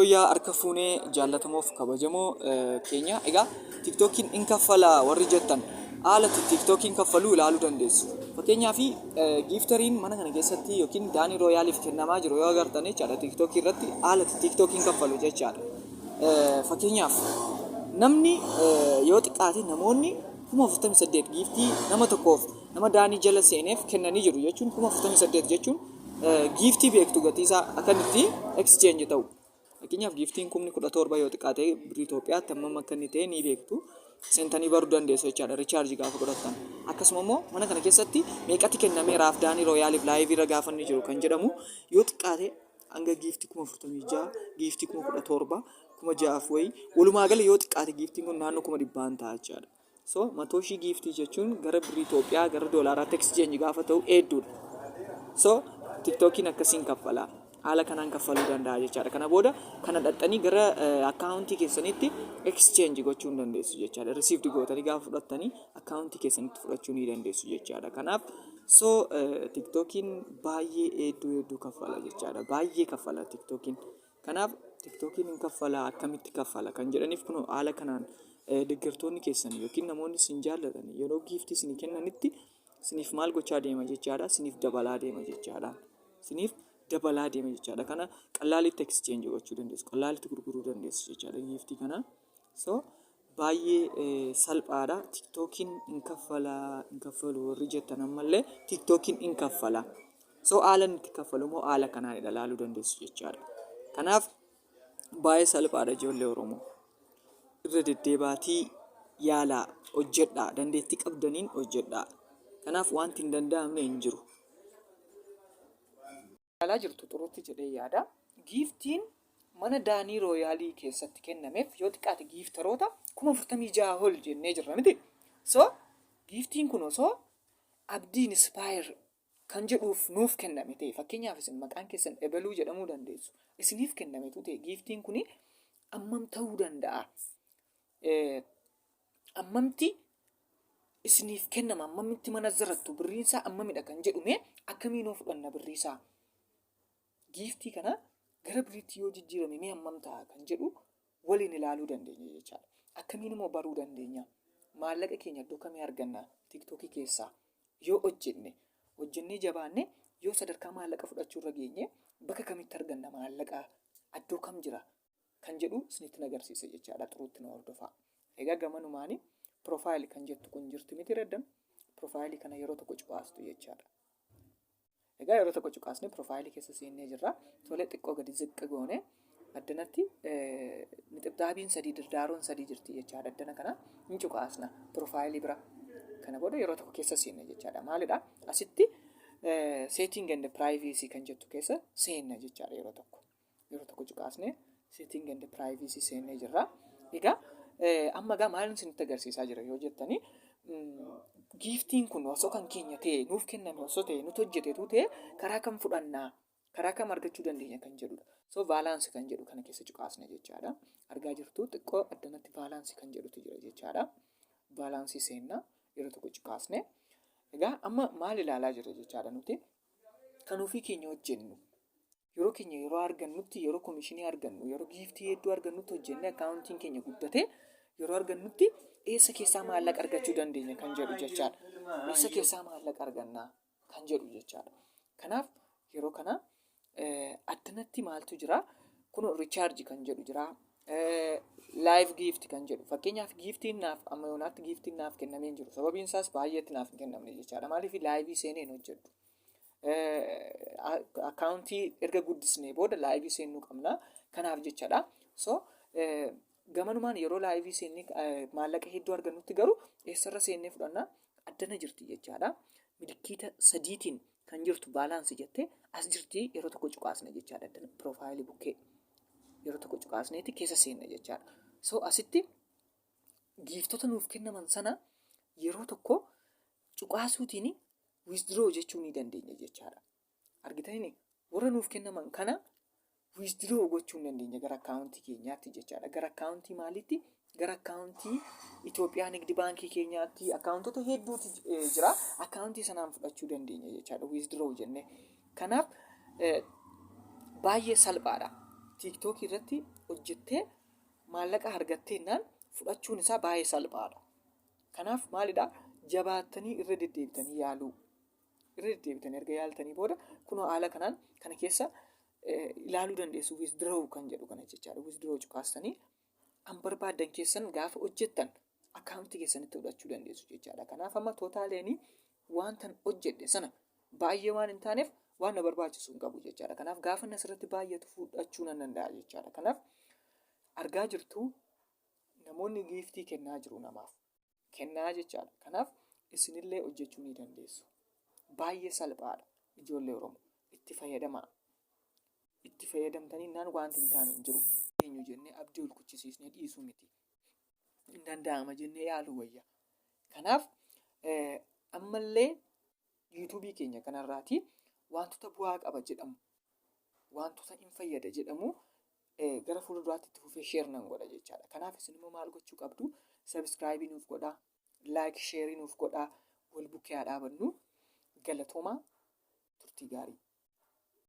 Yaa harka fuunee jaallatamuuf kabajamoo keenya egaa tiktookiin in kaffala warri jettan haala tiktookiin kaffaluu ilaaluu dandeessu. Fakkeenyaaf giiftariin mana kana keessatti yookiin daanii rooyaaliif kennamaa jiru yoo agartan jechaadha tiktookii irratti haala tiktookiin kaffalu jechaadha. Fakkeenyaaf namni yoo xiqqaate namoonni 48 giiftii nama tokkoof nama daanii jala seeneef kennanii jiru jechuun 48 jechuun giiftii beektu gatiisaa akkamitti exchange ta'u. Fakkeenyaaf giiftiin 17,000 yoo xiqqaate birrii Itoophiyaatti hammam akka inni ta'e ni beektu. Seentanii baruu dandeessu jechaadha richaarjii gaafa godhattan. Akkasuma immoo mana kana keessatti meeqatti kennameeraaf daanii rooyaaliif laayivii irra gaafa inni jiru kan jedhamu yoo xiqqaate hanga giiftii 46,000 giiftii 17,000 6,000 wayii walumaa gala yoo xiqqaate giiftiin kun naannoo 100,000 ta'a jechaadha. So matooshii giiftii jechuun gara birrii Itoophiyaa gara doolaaraatti exchange gaafa ta'u hedduudha. So tiktookiin akkasiin kaffala. Haala kanaan kaffaluu danda'a jechaadha. Kana booda kana dhaxxanii gara akkaawuntii keessanitti exchange gochuu dandeessu jechaadha. Received gootanii gaafa fudhattanii akkaawuntii keessanitti fudhachuu ni dandeessu jechaadha. Kanaaf tiktookiin baay'ee hedduu kaffala jechaadha. Baay'ee kaffala tiktookiin. Kanaaf tiktookiin hin kaffala akkamitti kaffala kan jedhaniif kun haala kanaan deeggartoonni keessan yookiin namoonni isin jaallatan yeroo giiftii isin kennanitti isiniif maal gochaa deema jechaadha. Isiniif dabalaa deema jechaadha. Isiniif dabalaa deema jechaadha. Kana qallaalitti exchange gochuu dandeessu. Qallaalitti gurguruu dandeessu jechaadha giiftii kana. So baay'ee salphaadha. Tiktookiin hin kaffalu warri jettan ammallee tiktookiin hin kaffala. So haala itti kaffalu immoo haala kanaan ilaaluu dandeessu jechaadha. Kanaaf baay'ee salphaadha ijoollee Oromoo. Irra deddeebaatii yaalaa hojjedhaa. Dandeettii qabdaniin hojjedhaa. Kanaaf wanti hin danda'amne hin jiru. Yaalaa jirtu xuruutti jedhee yaada. Giiftiin mana daanii rooyaalii keessatti kennameef yoo xiqqaate giiftaroota 46,000 ol jennee jirra miti. So giiftiin kun osoo abdiin inspire kan jedhuuf nuuf kenname ta'e fakkeenyaaf isin maqaan keessan ebaluu jedhamuu dandeessu. Isiniif kennametu ta'e giiftiin kun ammam ta'uu danda'a? Ammamti isiniif kennama ammamitti mana zarattu birriinsaa ammamidha kan jedhume akkamiin of fudhanna birriisaa? Giiftii kana gara biriitti yoo jijjiirame mee hammam ta'a kan jedhu waliin ilaaluu dandeenya jechaadha. Akkamiin immoo baruu dandeenya? Maallaqa keenya iddoo kamii arganna? Tiktookii keessaa yoo hojjennee jabaanne yoo sadarkaa maallaqa fudhachuu irra geenye bakka kamitti arganna maallaqa iddoo kam jira kan jedhu isinitti agarsiisa jechaadha. Xuruutti na hordofaa. Egaa gamanumaani piroofaayilii kan jettu kun jirti miti reddan piroofaayilii kana yeroo tokko cuqaastu jechaadha. Egaa yeroo tokko cuqaasnee piroofaayilii keessa seennee jirra. Tolee xiqqoo gadi ziqqa goone addanatti nixibdaabiin 3 dirdaaroon 3 jirti jechaadha. Addana kana hin cuqaasna piroofaayilii bira. Kana booda yeroo tokko keessa seenne jechaadha. Maalidha? Asitti setting and privacy kan jettu keessa seenna jechaadha yeroo tokko cuqaasnee setting and privacy seennee jirra. Egaa amma gaa maalin isinitti agarsiisaa jira yoo jettanii giiftiin kun osoo kan keenya ta'e nuuf kenname osoo ta'e nuti hojjetetu ta'e karaa kam fudhannaa karaa kam argachuu dandeenya kan jedhudha. So vaalaansii kan jedhu kana keessa cuqaasna jechaadha. Argaa jirtu xiqqoo addanatti vaalaansii kan jedhutu jira jechaadha. Vaalaansii seenna yeroo tokko cuqaasne. Egaa amma maal ilaalaa jirra jechaadha nuti kan ofii keenya hojjennu yeroo argannutti yeroo komishinii argannu yeroo giiftii hedduu argannutti hojjennee akkaawuntiin keenya guddate yeroo argannutti eessa keessaa maallaqa argachuu dandeenya kan jedhu jechaadha. Eessa keessaa maallaqa argannaa kan jedhu jechaadha. Kanaaf yeroo kana addanatti maaltu jira? Kun richaarjii kan jedhu jira. Live gift kan jedhu. Fakkeenyaaf giiftiin naaf amma yoonaatti giiftiin naaf kennamee jiru. Sababiin isaas baay'eetti naaf hin kennamne jechaadha. Maaliif laayivii seenee hin hojjedhu? Akkaawuntii erga guddisnee booda laayivii seennuu qabna. Kanaaf jechaadha. So gamanumaan yeroo laayivii seennee maallaqa hedduu argannutti garuu eessarra seennee fudhannaa addana jirti jechaadha. Milikiita 3tiin kan jirtu baalaansii jettee as jirti yeroo tokko cuqaasna jechaadha. Addana piroofaayilii bukkee yeroo tokko cuqaasneeti keessa seenna jechaadha. So asitti giiftota nuuf kennaman sana yeroo tokko cuqaasuutiin withdraw jechuu ni dandeenya jechaadha. Argitanii warra nuuf kennaman kana withdraw gochuu ni dandeenya gara akkaawuntii keenyaatti jechaadha. Gara akkaawuntii maalitti? Gara akkaawuntii Itoophiyaa Nigdi Baankii keenyaatti akkaawuntota hedduutu jira. Akkaawuntii sanaan fudhachuu dandeenya jechaadha withdraw jennee. Kanaaf baay'ee salphaadha. TikTok irratti hojjettee maallaqa argatteennaan fudhachuun isaa baay'ee salphaadha. Kanaaf maalidhaa jabaattanii irra deddeebitanii yaaluu. Irra deddeebitanii erga yaaltanii booda kunoo haala kanaan kana keessa ilaaluu dandeessu. Withdraw kan jedhu kana jechaadha. Withdraw cuqaastanii an barbaadan keessan gaafa hojjettan akkaawuntii keessanitti fudhachuu dandeessu jechaadha. Kanaaf amma tootaaleenii waantan hojjedhe sana baay'ee waan hin taaneef waan na barbaachisu hin qabu jechaadha. Kanaaf gaafa asirratti baay'atu fudhachuu nan danda'a jechaadha. Kanaaf argaa jirtu namoonni giiftii kennaa jiru namaaf. Kennaa jechaadha. Kanaaf isinillee hojjechuu ni dandeessu. Baay'ee salphaadha. Ijoollee Oromoo itti fayyadamaa. Itti fayyadamtanii naan wanti hin taane hin jiru. Eenyu jennee abdii ol kuchisiisnee dhiisuu miti. Hin danda'ama jennee yaaluu wayya. Kanaaf ammallee yuutuubii keenya kanarraati wantoota bu'aa qaba jedhamu, wantoota hin fayyada jedhamu gara fuulduraatti itti fufee sheer nan godha jechaadha. Kanaaf isin immoo maal gochuu qabdu? Sabskraayibii nuuf godhaa, laayik sheerii nuuf godhaa, wal bukkee haa dhaabannu. Galatoomaa, turtii gaarii.